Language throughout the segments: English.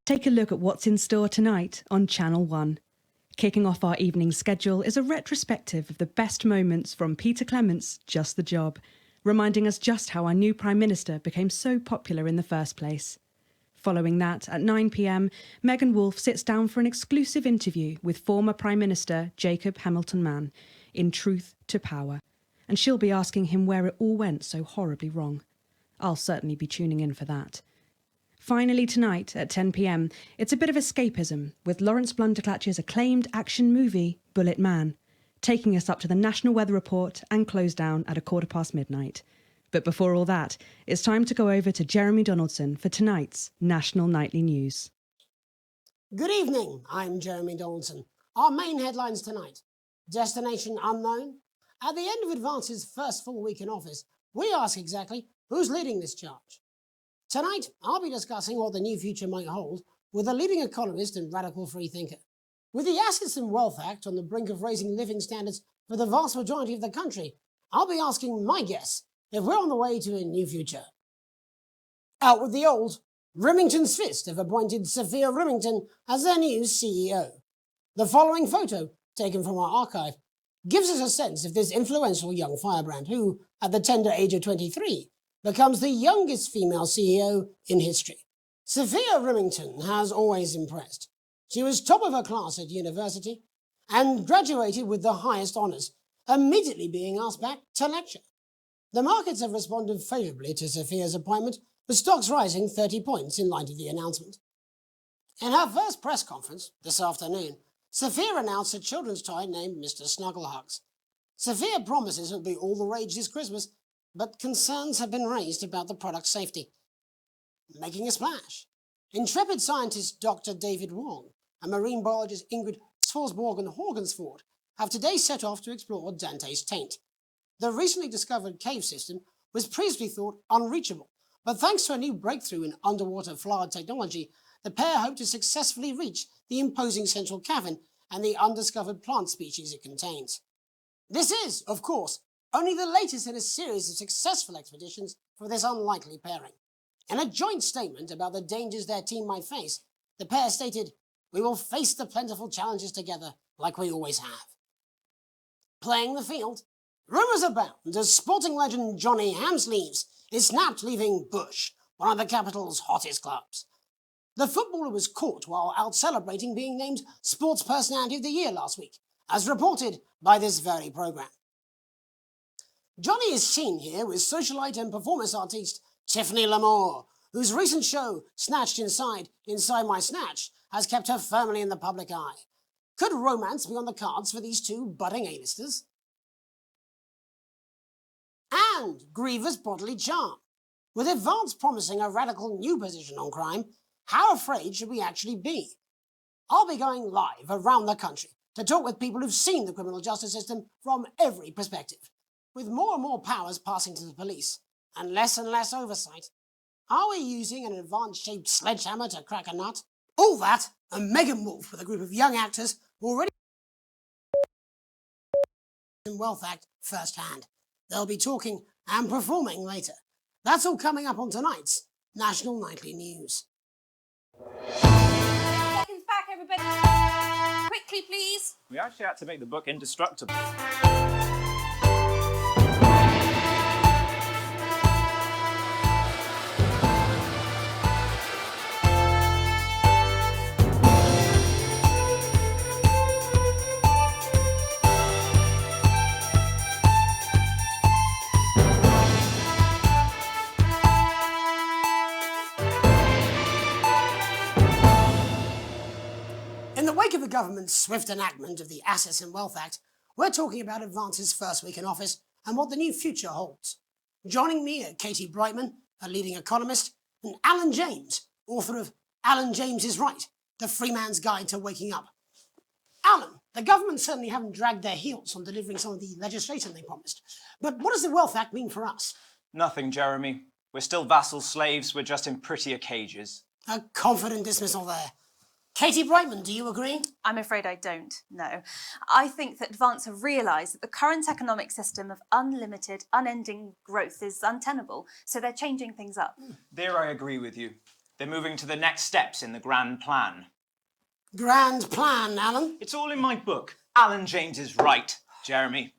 Take a look at what's in store tonight on Channel 1. Kicking off our evening schedule is a retrospective of the best moments from Peter Clement's Just the Job, reminding us just how our new Prime Minister became so popular in the first place. Following that, at 9 p.m, Megan Wolfe sits down for an exclusive interview with former Prime Minister Jacob Hamilton-Mann in Truth to Power, and she'll be asking him where it all went so horribly wrong. I'll certainly be tuning in for that. Finally tonight at 10 p.m, it's a bit of escapism with Lawrence Blunderclatch's acclaimed action movie Bullet Man, taking us up to the National Weather Report and close down at midnight. But before all that, it's time to go over to Jeremy Donaldson for tonight's National Nightly News. Good evening, I'm Jeremy Donaldson. Our main headlines tonight. Destination unknown. At the end of Advance's first full week in office, we ask exactly who's leading this charge. Tonight, I'll be discussing what the new future might hold with a leading economist and radical freethinker. With the Assets and Wealth Act on the brink of raising living standards for the vast majority of the country, I'll be asking my guess if we're on the way to a new future. Out with the old, Remington's Fist have appointed Sophia Remington as their new CEO. The following photo, taken from our archive, gives us a sense of this influential young firebrand who, at the tender age of 23, becomes the youngest female CEO in history. Sophia Remington has always impressed. She was top of her class at university and graduated with the highest honours, immediately being asked back to lecture. The markets have responded favourably to Sophia's appointment, with stocks rising 30 points in light of the announcement. In her first press conference this afternoon, Sophia announced a children's toy named Mr. Snugglehugs. Sophia promises it'll be all the rage this Christmas, but concerns have been raised about the product's safety. Making a splash, intrepid scientist Dr. David Wong and marine biologist Ingrid Sforsborgen-Horgensford have today set off to explore Dante's taint. The recently discovered cave system was previously thought unreachable, but thanks to a new breakthrough in underwater flood technology, the pair hope to successfully reach the imposing central cavern and the undiscovered plant species it contains. This is, of course, only the latest in a series of successful expeditions for this unlikely pairing. In a joint statement about the dangers their team might face, the pair stated, "We will face the plentiful challenges together like we always have." Playing the field, rumours abound as sporting legend Johnny Hamsleeves is snapped leaving Bush, one of the capital's hottest clubs. The footballer was caught while out celebrating being named Sports Personality of the Year last week, as reported by this very programme. Johnny is seen here with socialite and performance artiste Tiffany Lamore, whose recent show, Snatched Inside My Snatch, has kept her firmly in the public eye. Could romance be on the cards for these two budding A-listers? And Griever's bodily charm. With Advance promising a radical new position on crime, how afraid should we actually be? I'll be going live around the country to talk with people who've seen the criminal justice system from every perspective. With more and more powers passing to the police, and less oversight, are we using an Advance-shaped sledgehammer to crack a nut? All that, and Megan Wolfe with a group of young actors already in Wealth Act firsthand. They'll be talking and performing later. That's all coming up on tonight's National Nightly News. Seconds back, everybody. Quickly, please. We actually had to make the book indestructible. In the wake of the government's swift enactment of the Assets and Wealth Act, we're talking about Advance's first week in office and what the new future holds. Joining me are Katie Brightman, a leading economist, and Alan James, author of Alan James is Right, The Free Man's Guide to Waking Up. Alan, the government certainly haven't dragged their heels on delivering some of the legislation they promised, but what does the Wealth Act mean for us? Nothing, Jeremy. We're still vassal slaves, we're just in prettier cages. A confident dismissal there. Katie Brightman, do you agree? I'm afraid I don't, no. I think that Advance have realised that the current economic system of unlimited, unending growth is untenable, so they're changing things up. There I agree with you. They're moving to the next steps in the grand plan. Grand plan, Alan. It's all in my book. Alan James is right, Jeremy.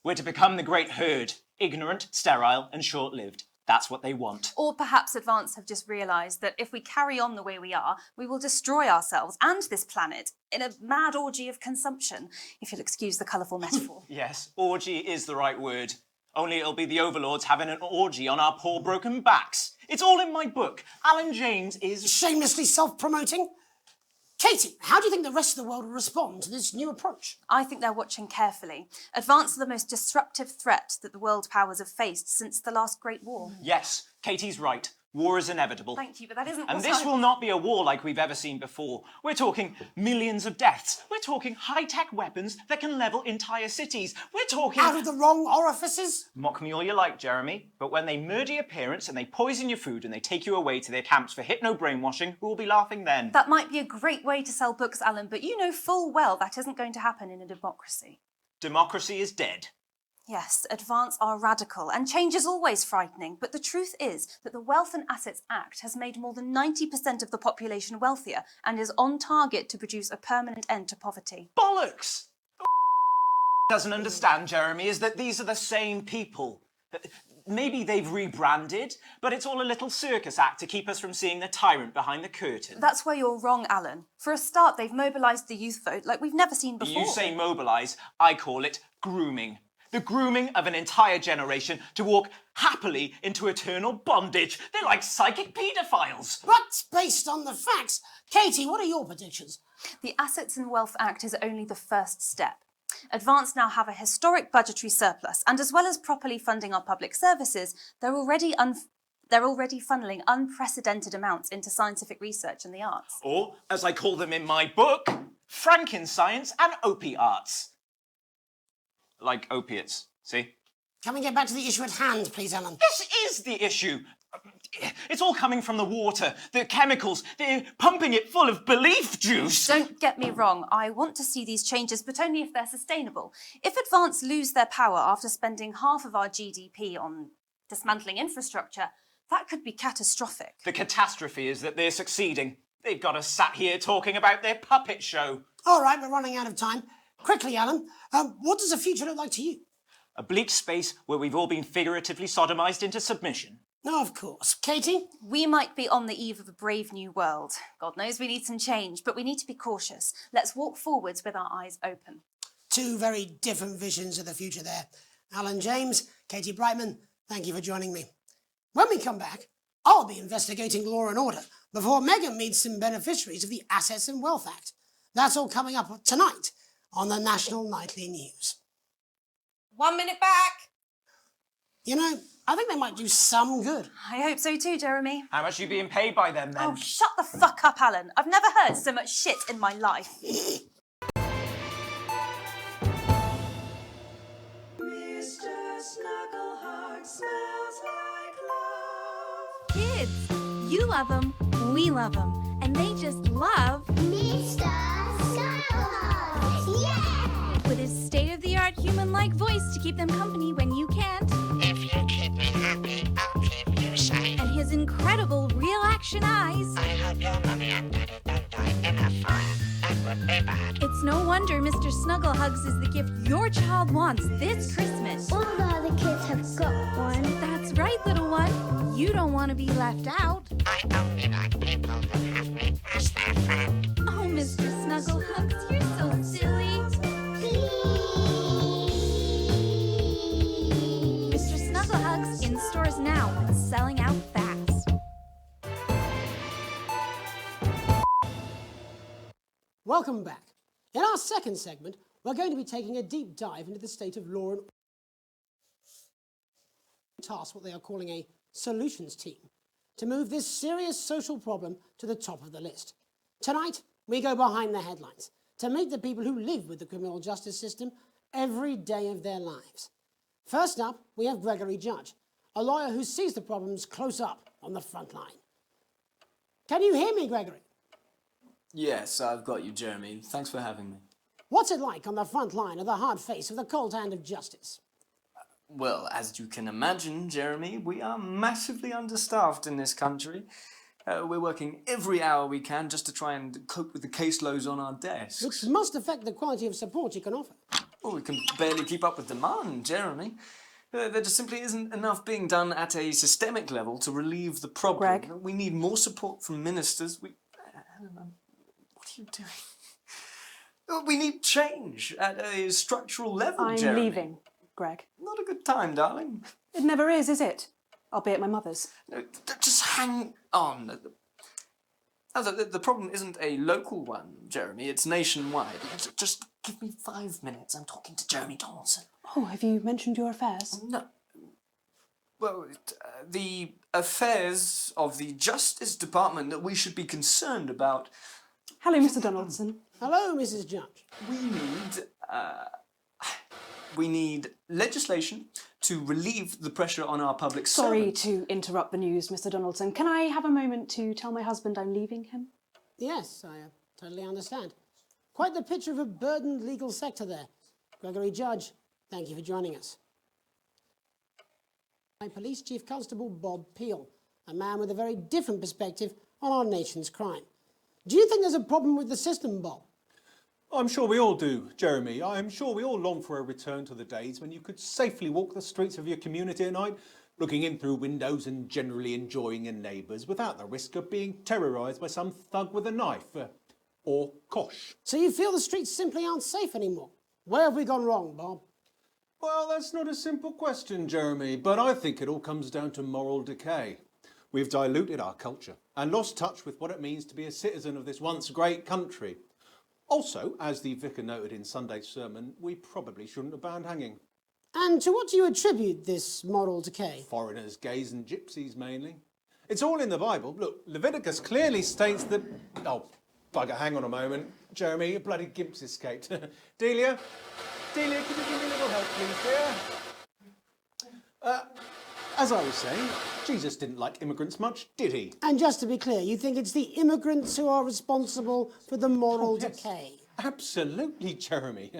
We're to become the great herd. Ignorant, sterile, and short-lived. That's what they want. Or perhaps Advance have just realised that if we carry on the way we are, we will destroy ourselves and this planet in a mad orgy of consumption, if you'll excuse the colourful metaphor. Yes, orgy is the right word. Only it'll be the overlords having an orgy on our poor broken backs. It's all in my book. Alan James is... Shamelessly self-promoting. Katie, how do you think the rest of the world will respond to this new approach? I think they're watching carefully. Advance are the most disruptive threat that the world powers have faced since the last Great War. Yes, Katie's right. War is inevitable. Thank you, but that isn't And what this I- will not be a war like we've ever seen before. We're talking millions of deaths. We're talking high-tech weapons that can level entire cities. We're talking... Out of the wrong orifices? Mock me all you like, Jeremy, but when they murder your parents and they poison your food and they take you away to their camps for hypno-brainwashing, who will be laughing then? That might be a great way to sell books, Alan, but you know full well that isn't going to happen in a democracy. Democracy is dead. Yes, Advance are radical, and change is always frightening, but the truth is that the Wealth and Assets Act has made more than 90% of the population wealthier and is on target to produce a permanent end to poverty. Bollocks! Doesn't understand, Jeremy, is that these are the same people. Maybe they've rebranded, but it's all a little circus act to keep us from seeing the tyrant behind the curtain. That's where you're wrong, Alan. For a start, they've mobilised the youth vote like we've never seen before. You say mobilise, I call it grooming. The grooming of an entire generation to walk happily into eternal bondage. They're like psychic paedophiles. But based on the facts, Katie, what are your predictions? The Assets and Wealth Act is only the first step. Advance now have a historic budgetary surplus, and as well as properly funding our public services, they're already funneling unprecedented amounts into scientific research and the arts. Or, as I call them in my book, Frankenscience and opiates. Like opiates, see? Can we get back to the issue at hand, please, Alan? This is the issue. It's all coming from the water, the chemicals. They're pumping it full of belief juice. Don't get me wrong, I want to see these changes, but only if they're sustainable. If Advance lose their power after spending half of our GDP on dismantling infrastructure, that could be catastrophic. The catastrophe is that they're succeeding. They've got us sat here talking about their puppet show. All right, we're running out of time. Quickly, Alan, what does the future look like to you? A bleak space where we've all been figuratively sodomized into submission. No, of course. Katie? We might be on the eve of a brave new world. God knows we need some change, but we need to be cautious. Let's walk forwards with our eyes open. Two very different visions of the future there. Alan James, Katie Brightman, thank you for joining me. When we come back, I'll be investigating law and order before Megan meets some beneficiaries of the Assets and Wealth Act. That's all coming up tonight on the National Nightly News. 1 minute back. You know, I think they might do some good. I hope so too, Jeremy. How much are you being paid by them, then? Oh, shut the fuck up, Alan. I've never heard so much shit in my life. Mr. Snuggleheart smells like love. Kids, you love them, we love them, and they just love Mr. Snuggleheart! Yeah! with his state-of-the-art human-like voice to keep them company when you can't, If you keep me happy, I'll keep you safe. and his incredible real-action eyes. I hope your mommy and daddy don't die in a fire. That would be bad. It's no wonder Mr. Snugglehugs is the gift your child wants this Christmas. All the other kids have got one. That's right, little one. You don't want to be left out. I only like people that have me as their friend. Oh, Mr. Snugglehugs, you're so silly. Mr. Snugglehugs in stores now and selling out fast. Welcome back. In our second segment, we're going to be taking a deep dive into the state of law and task what they are calling a solutions team to move this serious social problem to the top of the list. Tonight, we go behind the headlines to meet the people who live with the criminal justice system every day of their lives. First up, we have Gregory Judge, a lawyer who sees the problems close up on the front line. Can you hear me, Gregory? Yes, I've got you, Jeremy. Thanks for having me. What's it like on the front line of the hard face of the cold hand of justice? Well, as you can imagine, Jeremy, we are massively understaffed in this country. We're working every hour we can just to try and cope with the caseloads on our desks. Which must affect the quality of support you can offer. Well, we can barely keep up with demand, Jeremy. There just simply isn't enough being done at a systemic level to relieve the problem. Greg? We need more support from ministers. What are you doing? We need change at a structural level, I'm Jeremy. leaving, Greg. Not a good time, darling. It never is it? I'll be at my mother's. No, just hang on. The problem isn't a local one, Jeremy. It's nationwide. Just give me 5 minutes. I'm talking to Jeremy Donaldson. Oh, have you mentioned your affairs? No. Well, the affairs of the Justice Department that we should be concerned about. Hello, Mr. Donaldson. Hello, Mrs. Judge. We need legislation to relieve the pressure on our public Sorry servants. to interrupt the news, Mr. Donaldson. Can I have a moment to tell my husband I'm leaving him? Yes, I totally understand. Quite the picture of a burdened legal sector there. Gregory Judge, thank you for joining us. My Police Chief Constable Bob Peel, a man with a very different perspective on our nation's crime. Do you think there's a problem with the system, Bob? I'm sure we all do, Jeremy. I'm sure we all long for a return to the days when you could safely walk the streets of your community at night, looking in through windows and generally enjoying your neighbours without the risk of being terrorised by some thug with a knife. Or kosh. So you feel the streets simply aren't safe anymore? Where have we gone wrong, Bob? Well, that's not a simple question, Jeremy, but I think it all comes down to moral decay. We've diluted our culture and lost touch with what it means to be a citizen of this once great country. Also, as the vicar noted in Sunday's sermon, we probably shouldn't have banned hanging. And to what do you attribute this moral decay? Foreigners, gays and gypsies mainly. It's all in the Bible. Look, Leviticus clearly states that... Oh, bugger, hang on a moment. Jeremy, a bloody gimp's escaped. Delia, could you give me a little help, please, dear? As I was saying, Jesus didn't like immigrants much, did he? And just to be clear, you think it's the immigrants who are responsible for the moral decay? Absolutely, Jeremy.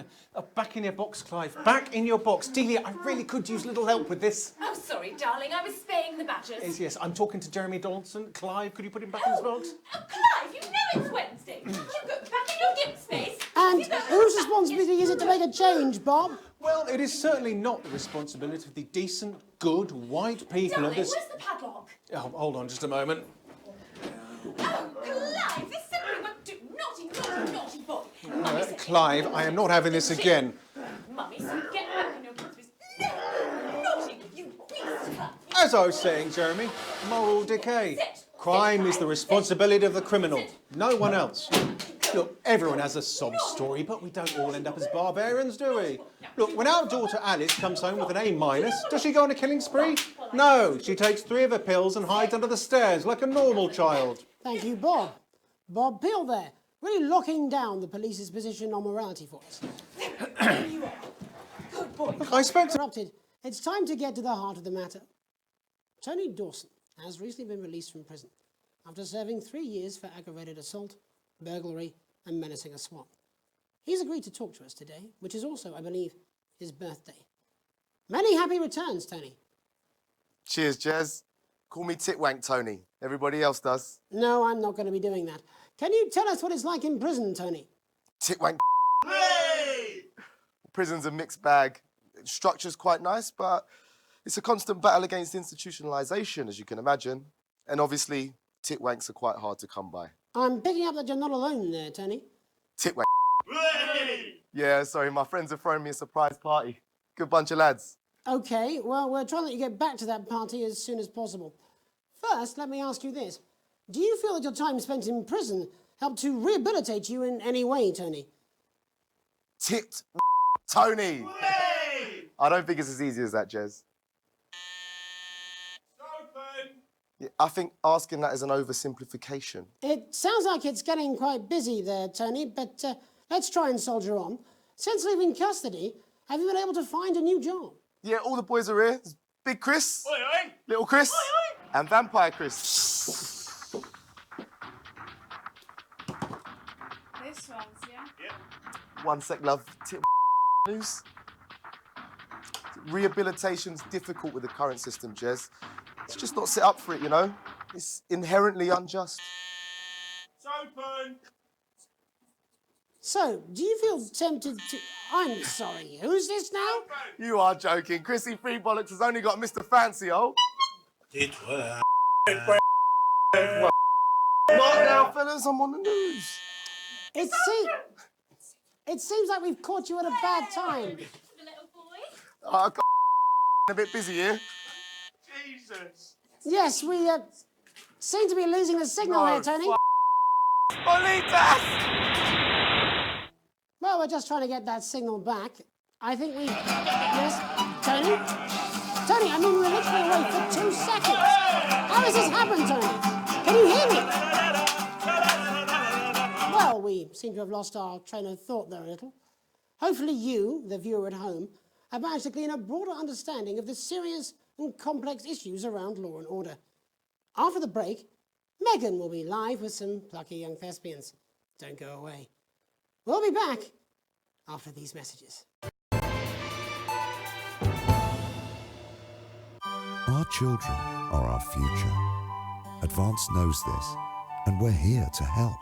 Back in your box, Clive. Back in your box. Delia, I really could use a little help with this. Oh, sorry, darling. I was spaying the badgers. Yes, I'm talking to Jeremy Donaldson. Clive, could you put him back in his box? Oh, Clive, you know it's Wednesday. You go back in your gimp space. And whose responsibility is it to make a change, Bob? Well, it is certainly not the responsibility of the decent, good, white people Darling, of this... where's the padlock? Oh, hold on just a moment. Oh, Clive, this simply won't do. Naughty boy. Mummy said Clive, I am not having this again. Mummy said get back in your gimp space. No, naughty, you beast, Clive. As I was saying, Jeremy, moral decay. Crime is the responsibility of the criminal, no one else. Look, everyone has a sob story, but we don't all end up as barbarians, do we? Look, when our daughter Alice comes home with an A-, does she go on a killing spree? No, she takes 3 of her pills and hides under the stairs like a normal child. Thank you, Bob. Bob Peel there, really locking down the police's position on morality for us. Good boy. Look, I spoke to... Interrupted. It's time to get to the heart of the matter. Tony Dawson has recently been released from prison after serving 3 years for aggravated assault, burglary and menacing a swan. He's agreed to talk to us today, which is also, I believe, his birthday. Many happy returns, Tony. Cheers, Jez. Call me Titwank Tony. Everybody else does. No, I'm not going to be doing that. Can you tell us what it's like in prison, Tony? Titwank. Prison's a mixed bag. Structure's quite nice, but it's a constant battle against institutionalisation, as you can imagine. And obviously, titwanks are quite hard to come by. I'm picking up that you're not alone there, Tony. Titwank. Yeah, sorry, my friends are throwing me a surprise party. Good bunch of lads. Okay, well, we're trying to let you get back to that party as soon as possible. First, let me ask you this. Do you feel that your time spent in prison helped to rehabilitate you in any way, Tony? Tony! I don't think it's as easy as that, Jez. Yeah, I think asking that is an oversimplification. It sounds like it's getting quite busy there, Tony, but let's try and soldier on. Since leaving custody, have you been able to find a new job? Yeah, all the boys are here. There's Big Chris, Little Chris, and Vampire Chris. This one's, yeah? One sec, love. News. Rehabilitation's difficult with the current system, Jez. It's just not set up for it, you know? It's inherently unjust. It's open! So, do you feel tempted to... I'm sorry, who's this now? You are joking. Chrissy Freebollocks has only got Mr. Fancy, oh. It were. Not now, fellas, I'm on the news. It seems like we've caught you at a bad time. The little boy. I got a bit busy here. Jesus. Yes, we seem to be losing the signal here, Tony. Bolitas! Well, we're just trying to get that signal back. I think we... Yes, Tony? Tony, I mean, we were literally away for 2 seconds. How has this happened, Tony? Can you hear me? Well, we seem to have lost our train of thought there a little. Hopefully you, the viewer at home, have managed to glean a broader understanding of the serious and complex issues around law and order. After the break, Megan will be live with some plucky young thespians. Don't go away. We'll be back after these messages. Our children are our future. Advance knows this, and we're here to help.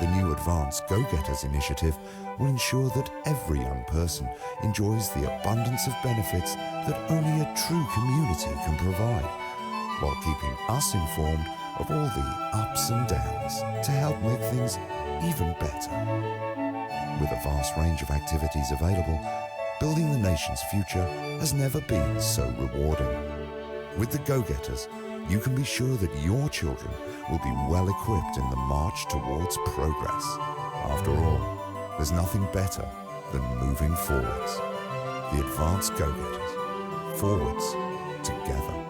The new Advance Go-Getters initiative will ensure that every young person enjoys the abundance of benefits that only a true community can provide, while keeping us informed of all the ups and downs to help make things even better. With a vast range of activities available, building the nation's future has never been so rewarding. With the Go-Getters, you can be sure that your children will be well equipped in the march towards progress. After all, there's nothing better than moving forwards. The Advanced Go-Getters. Forwards, together.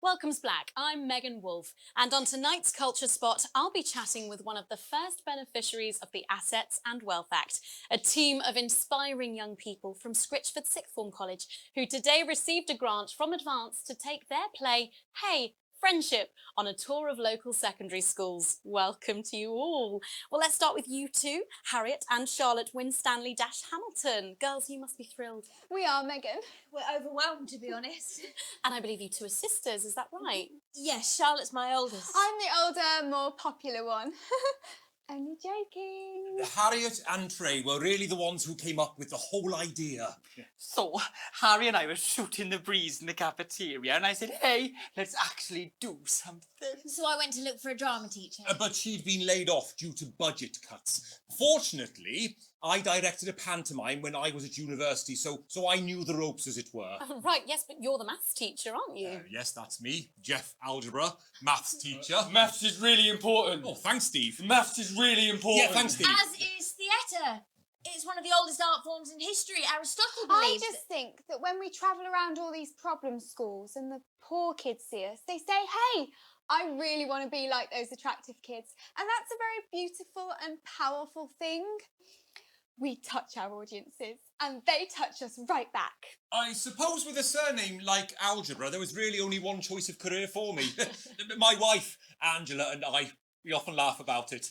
Welcome's Black, I'm Megan Wolfe, and on tonight's Culture Spot, I'll be chatting with one of the first beneficiaries of the Assets and Wealth Act, a team of inspiring young people from Scritchford Sixth Form College, who today received a grant from Advance to take their play, Hey, Friendship, on a tour of local secondary schools. Welcome to you all. Well, let's start with you two, Harriet and Charlotte Winstanley-Hamilton. Girls, you must be thrilled. We are, Megan. We're overwhelmed, to be honest. And I believe you two are sisters, is that right? Yes, Charlotte's my oldest. I'm the older, more popular one. Only joking. Harriet and Trey were really the ones who came up with the whole idea. So, Harry and I were shooting the breeze in the cafeteria, and I said, hey, let's actually do something. So I went to look for a drama teacher. But she'd been laid off due to budget cuts. Fortunately, I directed a pantomime when I was at university, so I knew the ropes, as it were. Right, yes, but you're the maths teacher, aren't you? Yes, that's me, Jeff Algebra, maths teacher. Maths is really important. Oh, thanks, Steve. Maths is really important. Yeah, thanks, Steve. As is theatre. It's one of the oldest art forms in history. Aristotle I believes just think that when we travel around all these problem schools and the poor kids see us, they say, hey, I really want to be like those attractive kids. And that's a very beautiful and powerful thing. We touch our audiences and they touch us right back. I suppose with a surname like Algebra, there was really only one choice of career for me. My wife, Angela, and I, we often laugh about it.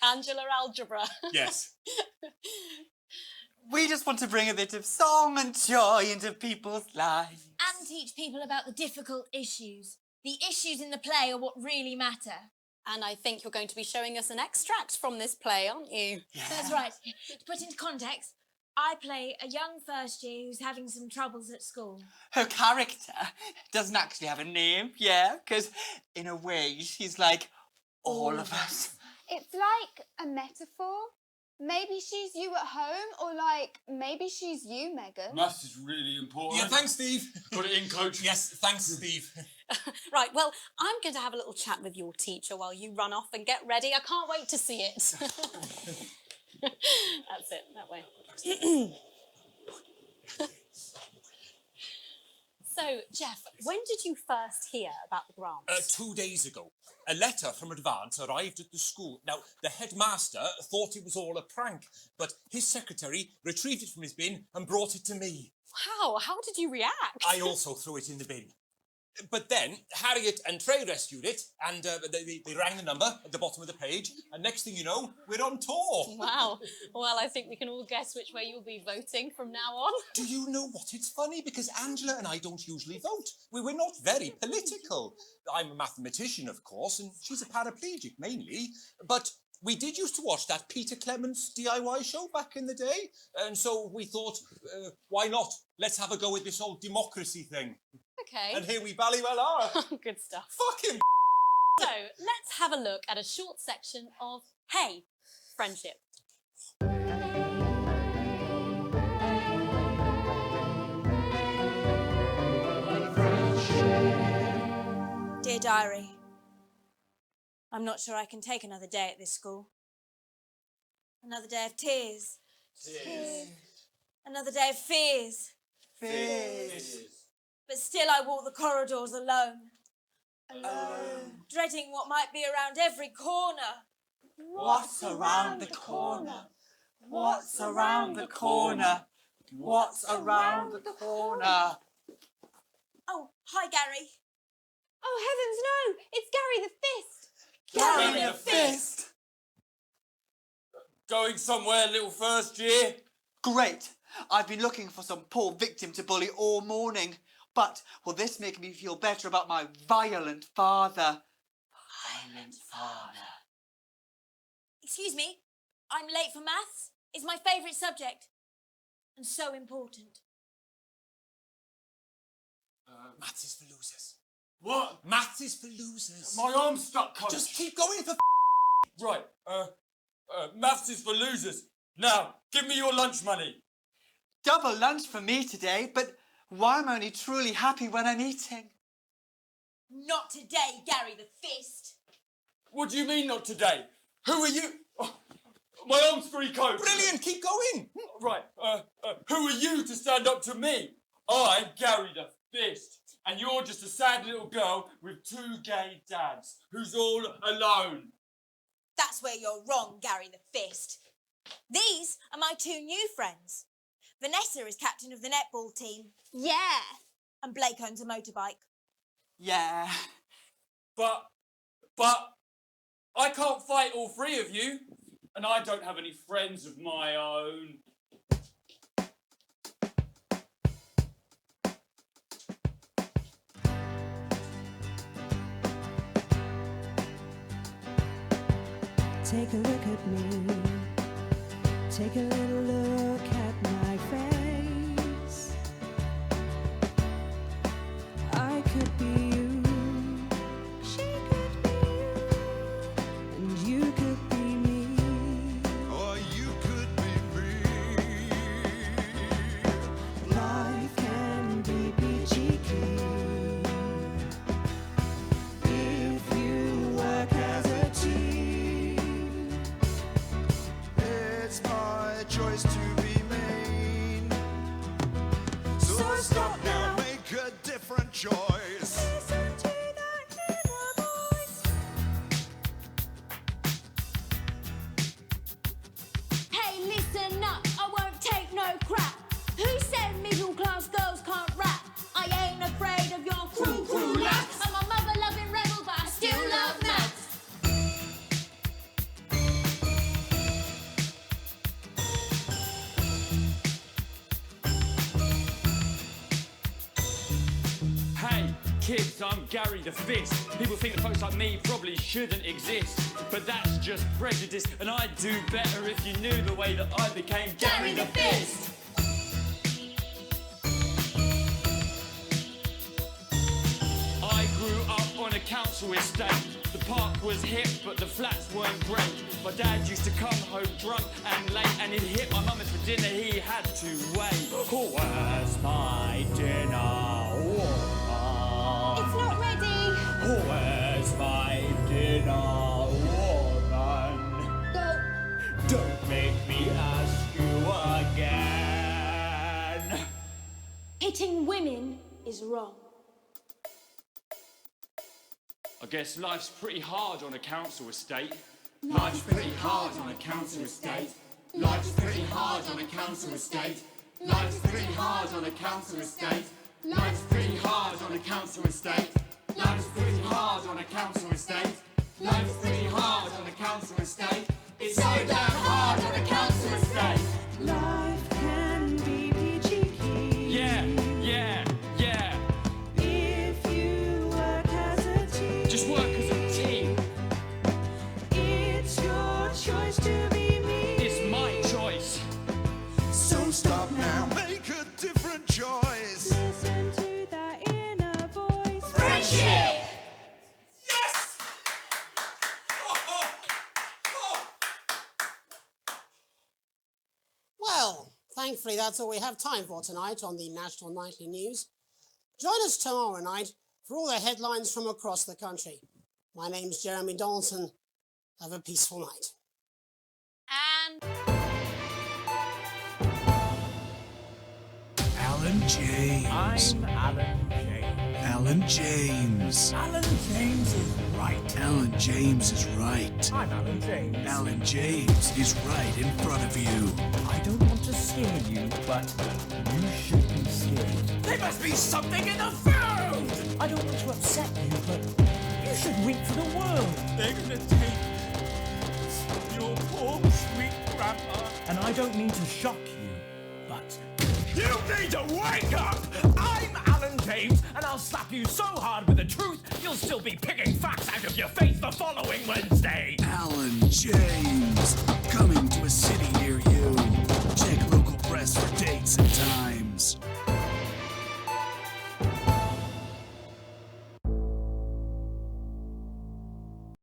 Angela Algebra. Yes. We just want to bring a bit of song and joy into people's lives. and teach people about the difficult issues. The issues in the play are what really matter. And I think you're going to be showing us an extract from this play, aren't you? Yeah. That's right. To put into context, I play a young first year who's having some troubles at school. Her character doesn't actually have a name, yeah, because in a way she's like all of us. It's like a metaphor. Maybe she's you at home, or like maybe she's you, Megan. Maths is really important. Yeah, thanks, Steve. Put it in, coach. Yes, thanks, Steve. Right, well, I'm going to have a little chat with your teacher while you run off and get ready. I can't wait to see it. That's it, that way. So, Jeff, when did you first hear about the grant? 2 days ago. A letter from Advance arrived at the school. Now, the headmaster thought it was all a prank, but his secretary retrieved it from his bin and brought it to me. Wow, how did you react? I also threw it in the bin. But then Harriet and Trey rescued it, and they rang the number at the bottom of the page, and next thing you know, we're on tour. Wow. Well, I think we can all guess which way you'll be voting from now on. Do you know what? It's funny because Angela and I don't usually vote. We're not very political. I'm a mathematician, of course, and she's a paraplegic mainly, but we did used to watch that Peter Clements DIY show back in the day, and so we thought, why not? Let's have a go with this whole democracy thing. Okay. And here we bally well are. Good stuff. Fucking So, let's have a look at a short section of Hey, Friendship. Dear Diary, I'm not sure I can take another day at this school. Another day of tears. Tears. Another day of fears. Fears. But still I walk the corridors alone. Dreading what might be around every corner. What's around the corner? What's around the corner? What's around the corner? Oh, hi, Gary. Oh, heavens, no! It's Gary the Fist! Gary the Fist! Going somewhere, little first year? Great! I've been looking for some poor victim to bully all morning. But will this make me feel better about my violent father? Violent father. Excuse me, I'm late for maths. It's my favourite subject. And so important. Maths is for losers. What? Maths is for losers. My arm's stuck, coach. Just keep going for Right, maths is for losers. Now, give me your lunch money. Double lunch for me today, but why am I only truly happy when I'm eating? Not today, Gary the Fist. What do you mean not today? Who are you? Oh, my arm's free, coach. Brilliant, keep going. Right, who are you to stand up to me? I'm Gary the Fist, and you're just a sad little girl with two gay dads who's all alone. That's where you're wrong, Gary the Fist. These are my two new friends. Vanessa is captain of the netball team. Yeah. And Blake owns a motorbike. Yeah. But I can't fight all three of you, and I don't have any friends of my own. Take a look at me. Take a little look at my face. I could be you. She could be you. And you could be me. Or you could be me. Life can be peachy keen if you work as a team. It's my choice to be mean. So stop now, make a different choice. Listen to that inner voice. Hey, listen up, I won't take no crap. Who said middle class girls can't rap? I ain't afraid of your cruel lads. I'm a mother-loving rebel, but I still love maths. Hey, kids, I'm Gary the Fist. People think that folks like me probably shouldn't exist, but that's just prejudice, and I'd do better if you knew the way that I became Gary the Fist. I grew up on a council estate. The park was hip, but the flats weren't great. My dad used to come home drunk and late, and he'd hit my mum, and for dinner he had to wait. Where's my dinner, woman? It's not ready. Where's my dinner, woman? Go. Don't make me ask you again. Hitting women is wrong. I guess life's pretty hard on a council estate. Life's pretty hard on a council estate. Life's pretty hard on a council estate. Life's pretty hard on a council estate. Life's pretty hard on a council estate. Life's pretty hard on a council estate. Life's pretty hard on a council estate. It's so damn hard on a council estate. Life can be peachy keen. Yeah, yeah, yeah. If you work as a team. Just work as a team. It's your choice to be me. It's my choice. So stop now, make a different choice. Listen to that inner voice. Friendship! Well, thankfully that's all we have time for tonight on the National Nightly News. Join us tomorrow night for all the headlines from across the country. My name's Jeremy Donaldson. Have a peaceful night. And Alan James. I'm Alan James. Alan James. Alan James is right. Alan James is right. I'm Alan James. Alan James is right in front of you. I don't want to scare you, but you should be scared. There must be something in the food! I don't want to upset you, but you should weep for the world. They're gonna take your poor sweet grandma. And I don't mean to shock you, but You need to wake up! I'm Alan James, and I'll slap you so hard with the truth, you'll still be picking facts out of your face the following Wednesday. Alan James.